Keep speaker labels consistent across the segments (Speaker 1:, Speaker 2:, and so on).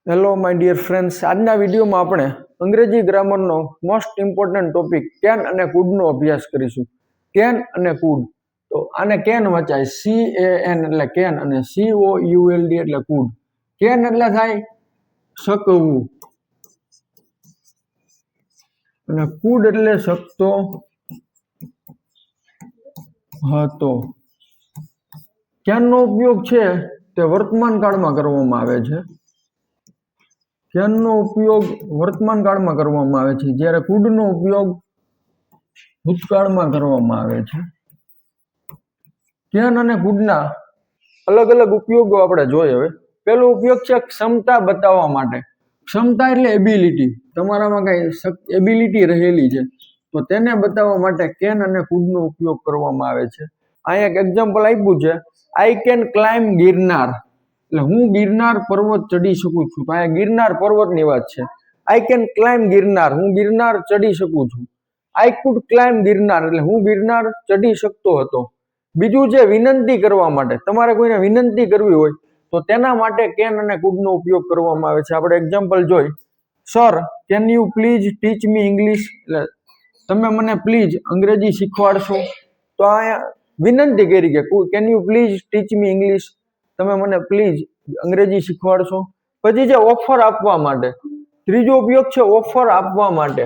Speaker 1: Hello my dear friends, આજના વિડીયોમાં આપણે અંગ્રેજી ગ્રામરનો મોસ્ટ ઇમ્પોર્ટન્ટ ટોપિક કેન અને કુડનો અભ્યાસ કરીશું. કેન અને કુડ, તો આને કેન વચાય CAN એટલે કેન અને COULD એટલે કુડ. કેન એટલે થાય શકવું અને કુડ એટલે શકતો હતો. કેનનો ઉપયોગ છે તે વર્તમાન કાળમાં કરવામાં આવે છે. કેનનો ઉપયોગ વર્તમાન કાળમાં કરવામાં આવે છે, જ્યારે કુડનો ઉપયોગ ભૂતકાળમાં કરવામાં આવે છે. કેન અને કુડના અલગ અલગ ઉપયોગો આપણે જોઈએ. હવે પહેલો ઉપયોગ છે ક્ષમતા બતાવવા માટે. ક્ષમતા એટલે એબિલિટી, તમારામાં કઈ એબિલિટી રહેલી છે તો તેને બતાવવા માટે કેન અને કુડનો ઉપયોગ કરવામાં આવે છે. અહીંયા એક એક્ઝામ્પલ આપ્યું છે, આઈ કેન ક્લાઇમ્બ ગિરનાર, એટલે હું ગિરનાર પર્વત ચડી શકું છું. તો અહીંયા ગિરનાર પર્વતની વાત છે. આઈ કેન ક્લાઇમ્બ ગિરનાર, હું ગિરનાર ચડી શકું છું. આઈ કુડ ક્લાઇમ્બ ગિરનાર, એટલે હું ગિરનાર ચડી શકતો હતો. બીજું છે વિનંતી કરવા માટે. તમારે કોઈને વિનંતી કરવી હોય તો તેના માટે કેન અને કુડનો ઉપયોગ કરવામાં આવે છે. આપણે એક્ઝામ્પલ જોઈ, sir can you please teach me English, એટલે તમે મને પ્લીઝ અંગ્રેજી શીખવાડશો. તો અહીંયા વિનંતી કરી કે can you please teach me English, તમે મને પ્લીઝ અંગ્રેજી શીખવાડશો. પછી છે ઓફર આપવા માટે. ત્રીજો ઉપયોગ છે ઓફર આપવા માટે.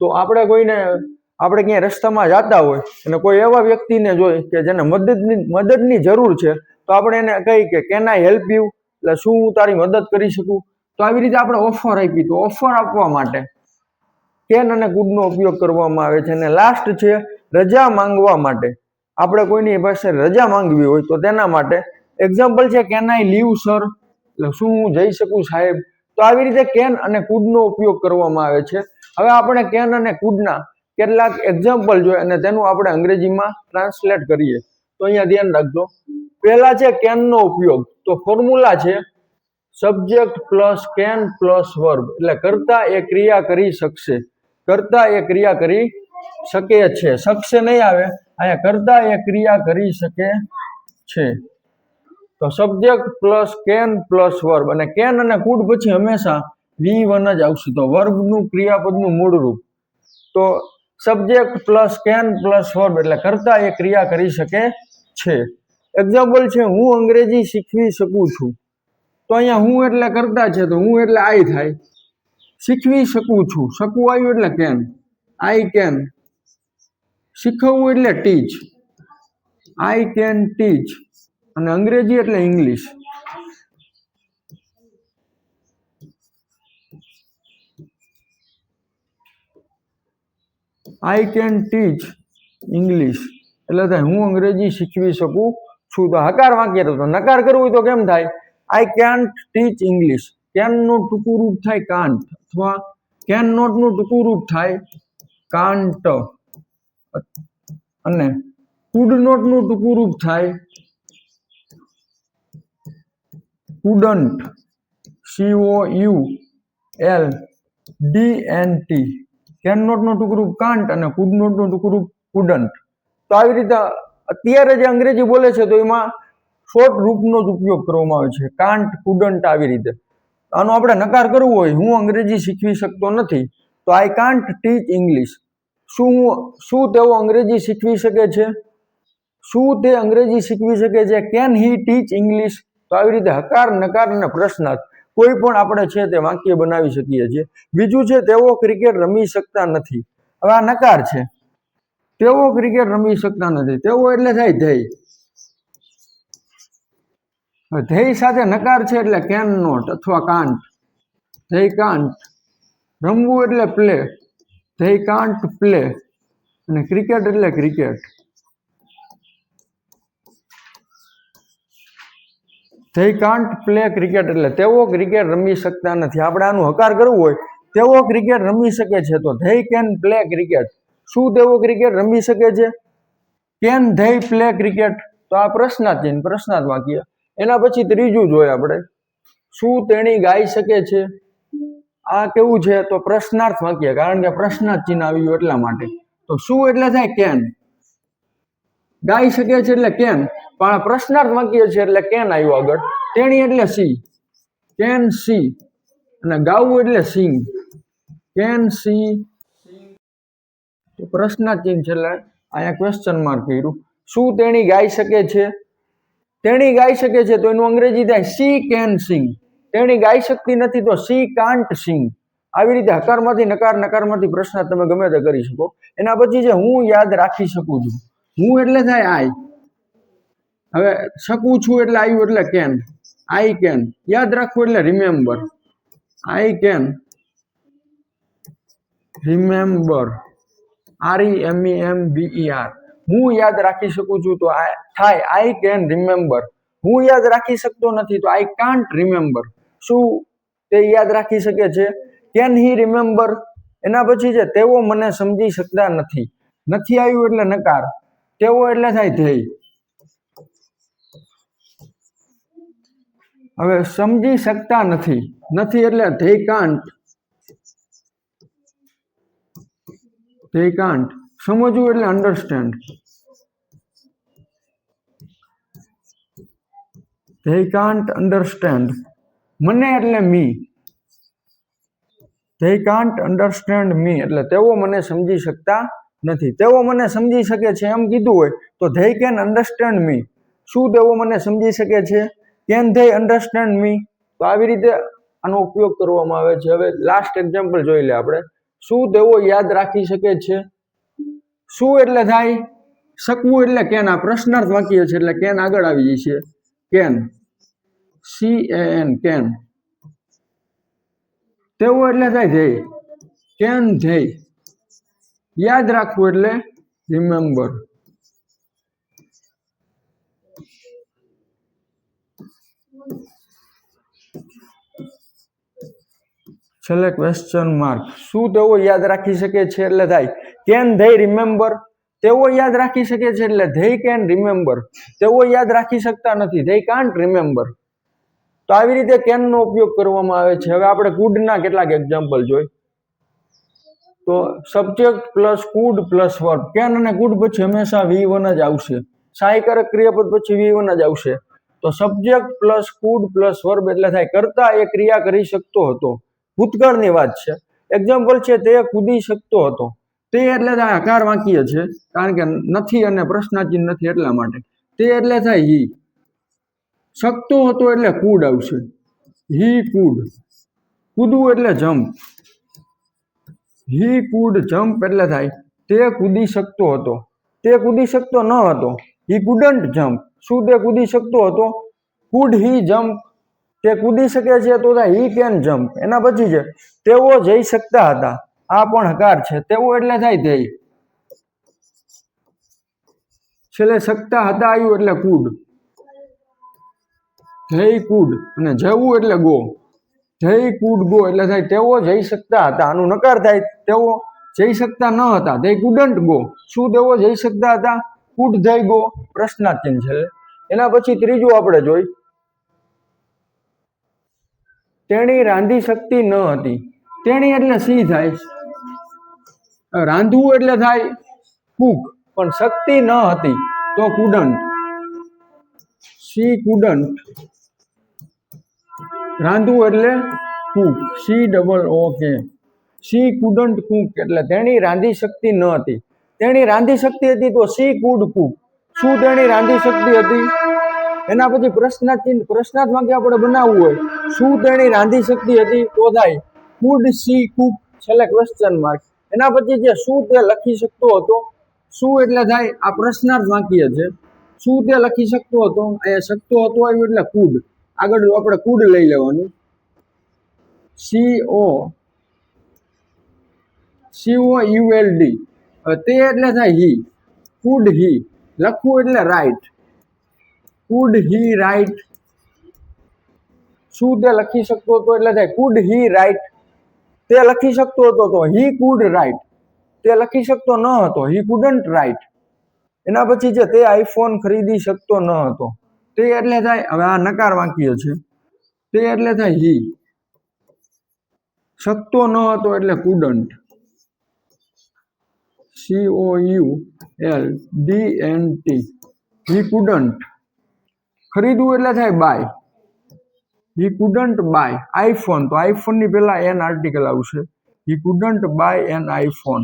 Speaker 1: તો આપણે ક્યાંય રસ્તામાં જતા હોય અને કોઈ એવા વ્યક્તિને જોઈ કે જેને મદદની જરૂર છે, તો આપણે એને કહી કે કેન આઈ હેલ્પ યુ, એટલે શું હું તારી મદદ કરી શકું. તો આવી રીતે આપણે ઓફર આપી. તો ઓફર આપવા માટે કેન અને કુડનો ઉપયોગ કરવામાં આવે છે. અને લાસ્ટ છે રજા માંગવા માટે. આપણે કોઈની પાસે રજા માંગવી હોય તો તેના માટે એક્ઝામ્પલ છે કેન આઈ લીવ સર, એટલે શું હું જઈ શકું સાહેબ. તો આવી રીતે કેન અને કુડનો ઉપયોગ કરવામાં આવે છે. હવે આપણે કેન અને કુડના કેટલાક એક્ઝામ્પલ જોઈએ અને તેનું આપણે અંગ્રેજીમાં ટ્રાન્સલેટ કરીએ. તો અહીંયા ધ્યાન રાખજો. પહેલા છે કેનનો ઉપયોગ. તો ફોર્મ્યુલા છે subject plus can plus verb, એટલે કરતા એ ક્રિયા કરી શકશે. કરતા એ ક્રિયા કરી શકે છે, શકશે નહીં આવે, અહીંયા કરતા એ ક્રિયા કરી શકે છે. તો subject plus can plus verb, અને કેન અને કુડ પછી હંમેશા V1 જ આવશે. તો વર્બનું ક્રિયાપદનું મૂળ રૂપ. તો subject plus can plus verb, એટલે કરતા એ ક્રિયા કરી શકે છે. એક્ઝામ્પલ છે હું અંગ્રેજી શીખવી શકું છું. તો અહીંયા હું એટલે કરતા છે, તો હું એટલે આઈ થાય. શીખવી શકું છું, શકું આવ્યું એટલે કેન, આઈ કેન. શીખવવું એટલે ટીચ, આઈ કેન ટીચ. અને અંગ્રેજી એટલે English. I can teach English, એટલે થાય હું અંગ્રેજી શીખવી શકું છું. તો હકાર વાક્ય તો નકાર કરવું હોય તો કેમ થાય, આઈ કેન્ટ ટીચ ઇંગ્લિશ. કેન નું ટૂંકું રૂપ થાય કાન્ટ, અથવા કેન નોટ નું ટૂંકું રૂપ થાય કાન્ટ, અને કુડ નોટ નું ટૂંકું રૂપ થાય કુડન્ટ, COULDNT. કેન નોટ નું ટૂંકું રૂપ કાન્ટ અને કુડ નોટ નું ટૂંકું રૂપ કુડન્ટ. તો આવી રીતે અત્યારે જે અંગ્રેજી બોલે છે તો એમાં શોર્ટ રૂપનો જ ઉપયોગ કરવામાં આવે છે, કાન્ટ, કુડન્ટ. આવી રીતે આનો આપણે નકાર કરવો હોય, હું અંગ્રેજી શીખવી શકતો નથી, તો આઈ કાન્ટ ટીચ ઇંગ્લિશ. શું તેઓ અંગ્રેજી શીખવી શકે છે, શું તે અંગ્રેજી શીખવી શકે છે. Can he teach English. તો આવી રીતે હકાર, નકાર અને પ્રશ્નાર્થ કોઈ પણ આપણે છે તે વાક્ય બનાવી શકીએ છીએ. બીજું છે તેઓ ક્રિકેટ રમી શકતા નથી. હવે આ નકાર છે, તેઓ ક્રિકેટ રમી શકતા નથી. તેઓ એટલે થાય ધ્યેય. ધ્યેય સાથે નકાર છે એટલે કેન નોટ અથવા કાન્ટ. ધ્યેય કાન્ટ. રમવું એટલે પ્લે, ધ્યેય કાન્ટ પ્લે. અને ક્રિકેટ એટલે ક્રિકેટ. ધ્યેય કાન્ટ પ્લે ક્રિકેટ, એટલે તેઓ ક્રિકેટ રમી શકતા નથી. આપણે આનું હકાર કરવું હોય, તેઓ ક્રિકેટ રમી શકે છે, તો ધ્યેય કેન પ્લે ક્રિકેટ. શું તેઓ ક્રિકેટ રમી શકે છે, કેન ધ્યેય પ્લે ક્રિકેટ. તો આ પ્રશ્નાર્થ ચિહ્ન, પ્રશ્નાર્થ વાક્ય. એના પછી ત્રીજું જોઈએ આપણે, શું તેણી ગાઈ શકે છે. આ કેવું છે, તો પ્રશ્નાર્થ વાક્ય, કારણ કે પ્રશ્નાર્થ ચિહ્ન આવ્યું એટલા માટે. તો શું એટલે થાય કેન, ગાઈ શકે છે એટલે કેન, પણ આ પ્રશ્નાર્થ વાક્ય છે એટલે કેન આવ્યું આગળ. તેણી એટલે સી, કેન સી. અને ગાવું એટલે સિંગ. કેન સી પ્રશ્નાચિહ્ન છે એટલે અહીંયા ક્વેશ્ચન માર્ક કર્યું. શું તેણી ગાઈ શકે છે? તેણી ગાઈ શકે છે તો એનું અંગ્રેજી થાય સી કેન સિંગ. તેણી ગાઈ શકતી નથી તો સી કાન્ટ સિંગ. આવી રીતે હકારમાંથી નકાર, નકારમાંથી પ્રશ્ન તમે ગમે તે કરી શકો. એના પછી છે હું યાદ રાખી શકું છું. હું એટલે થાય આઈ. હવે શકું છું એટલે આવ્યું એટલે કેન. I can. યાદ રાખવું એટલે remember. I can remember. REMEMBER. હું યાદ રાખી શકું છું તો થાય આઈ કેન રિમેમ્બર. હું યાદ રાખી શકતો નથી તો આઈ કાન્ટ રિમેમ્બર. શું તે યાદ રાખી શકે છે? Can he remember. એના પછી છે તેઓ મને સમજી શકતા નથી. નથી આવ્યું એટલે નકાર. તેઓ એટલે થાય ધ્યેય. હવે સમજી શકતા નથી. નથી એટલે ધ્યેય કાન્ટ. ધ્યેય કાન્ટ. સમજવું એટલે અન્ડરસ્ટેન્ડ. ધ્યેય કાન્ટ અન્ડરસ્ટેન્ડ. મને એટલે મી. ધ્યેય કાન્ટ અન્ડરસ્ટેન્ડ મી એટલે તેઓ મને સમજી શકતા નથી. તેઓ મને સમજી શકે છે એમ કીધું હોય તો ધ્યેય કેન અન્ડરસ્ટેન્ડ મી. શું તેઓ મને સમજી શકે છે? કેન ધ્યેય અન્ડરસ્ટેન્ડ મી. તો આવી રીતે આનો ઉપયોગ કરવામાં આવે છે. હવે લાસ્ટ એક્ઝામ્પલ જોઈ લે આપણે. શું તેઓ યાદ રાખી શકે છે? શું એટલે થાય શકવું એટલે કેન. આ પ્રશ્નાર્થ વાક્ય છે એટલે કેન આગળ આવી જશે. કેન. CAN can. તેઓ એટલે થાય ધ્યેય. કેન ધ્યેય. યાદ રાખવું એટલે રિમેમ્બર. છેલ્લે ક્વેશ્ચન માર્ક. શું તેઓ યાદ રાખી શકે છે એટલે થાય કેન ધેય રિમેમ્બર. તેઓ યાદ રાખી શકે છે એટલે ધેય કેન રિમેમ્બર. તેઓ યાદ રાખી શકતા નથી. They can't remember. તો આવી રીતે કેન નો ઉપયોગ કરવામાં આવે છે. હવે આપણે કુડ ના કેટલાક એક્ઝામ્પલ જોઈ. તો subject plus food plus verb. Can અને કુડ પછી હંમેશા V1 જ આવશે. સહાયકારક ક્રિયાપદ પછી V1 જ આવશે. તો subject plus food plus verb એટલે થાય કરતા એ ક્રિયા કરી શકતો હતો. ભૂતકાળની વાત છે. એક્ઝામ્પલ છે તે કૂદી શકતો હતો. તે એટલે થાય હકાર વાક્ય છે કારણ કે નથી અને પ્રશ્નાચિહ્ન નથી એટલા માટે. તે એટલે થાય હી. શકતો હતો એટલે કુડ આવશે. He could. કૂદવું એટલે જમ્પ. હી કુડ જમ્પ એટલે થાય તે કૂદી શકતો હતો. તે કૂદી શકતો ન હતો. હી કુડન્ટ જમ્પ. શું તે કૂદી શકતો હતો? Could he jump. તે કૂદી શકે છે તો હી કેન જમ્પ. એના પછી છે તેઓ જઈ શકતા હતા. આ પણ હકાર છે. તેઓ એટલે થાય ધ્યેય. છેલ્લે શકતા હતા આવ્યું એટલે કુડ. ધ્યેય કુડ અને જવું એટલે ગો. ધ્યેય કુડ ગો એટલે થાય તેઓ જઈ શકતા હતા. આનું નકાર થાય તેઓ જઈ શકતા ન હતા. ધ્યેય કુડન્ટ ગો. શું તેઓ જઈ શકતા હતા? કુડ ધ્યેય ગો. પ્રશ્નાચિહ્ન છે. એના પછી ત્રીજું આપણે જોઈ. તેણી રાંધી શકતી ન હતી. તેણી એટલે સી થાય. રાંધવું એટલે થાય કુક. પણ શક્તિ ન હતી તો કુડન્ટ. C couldn't. રાંધવું એટલે cook. COOK. She couldn't cook એટલે તેણી રાંધી શકતી ન હતી. તેણી રાંધી શકતી હતી તો સી કુડ કુક. શું તેણી રાંધી શકતી હતી? એના પછી પ્રશ્નાર્થ વાક્ય આપણે બનાવવું હોય. શું તેણી રાંધી શકતી હતી તો થાય કુડ સી કુક. છેલ્લે ક્વેશ્ચન માર્ક. એના પછી જે શું તે લખી શકતો હતો. શું એટલે થાય આ પ્રશ્નાર્થ વાક્ય છે. શું તે લખી શકતો હતો? એ શકતો હતો આવ્યું એટલે કુડ. આગળ આપણે કુડ લઈ લેવાનું. COULD. તે એટલે થાય હી. કુડ હી. લખવું એટલે રાઈટ. કુડ હી રાઈટ. શું તે લખી શકતો હતો એટલે થાય કુડ હી રાઈટ. તે લખી શકતો હતો તો હી કુડ રાઈટ. તે લખી શકતો ન હતો હી કુડન્ટ રાઈટ. એના પછી છે તે આઈફોન ખરીદી શકતો ન હતો. તે એટલે થાય હવે આ નકાર વાક્ય છે. તે એટલે થાય હી. શકતો ન હતો એટલે કુડન્ટ. COULDNT. હી કુડન્ટ. ખરીદવું એટલે થાય buy. He couldn't buy iPhone, તો આઈફોન ની પહેલા એન આર્ટિકલ આવશે. He couldn't buy an iPhone.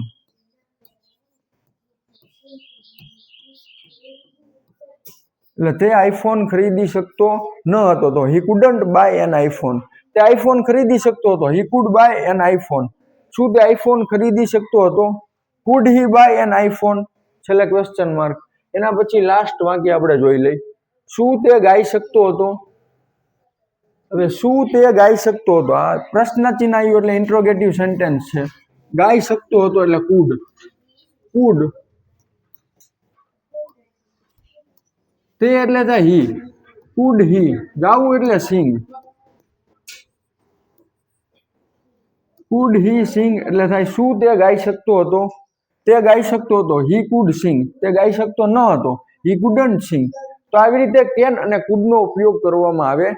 Speaker 1: એટલે તે આઈફોન ખરીદી શકતો ન હતો, તો he couldn't buy an iPhone. તે આઈફોન ખરીદી શકતો હતો. He could buy an iPhone. શું તે આઈફોન ખરીદી શકતો હતો? Could he buy an iPhone? છેલ્લે ક્વેશ્ચન માર્ક. એના પછી લાસ્ટ વાક્ય આપણે જોઈ લઈ. શું તે ગાઈ શકતો હતો? હવે શું તે ગાઈ શકતો હતો? આ પ્રશ્ન ચિહ્ન આવ્યું એટલે ઇન્ટ્રોગેટિવ સેન્ટેન્સ છે. ગાઈ શકતો હતો એટલે કુડ. કુડ તે એટલે થાય હી. કુડ હી. ગાવું એટલે સિંગ. કુડ હી સિંગ એટલે થાય શું તે ગાઈ શકતો હતો? તે ગાઈ શકતો હતો. He could sing. તે ગાઈ શકતો ન હતો. હી કુડન્ટ સિંગ. તો આવી રીતે કેન અને કુડ નો ઉપયોગ કરવામાં આવે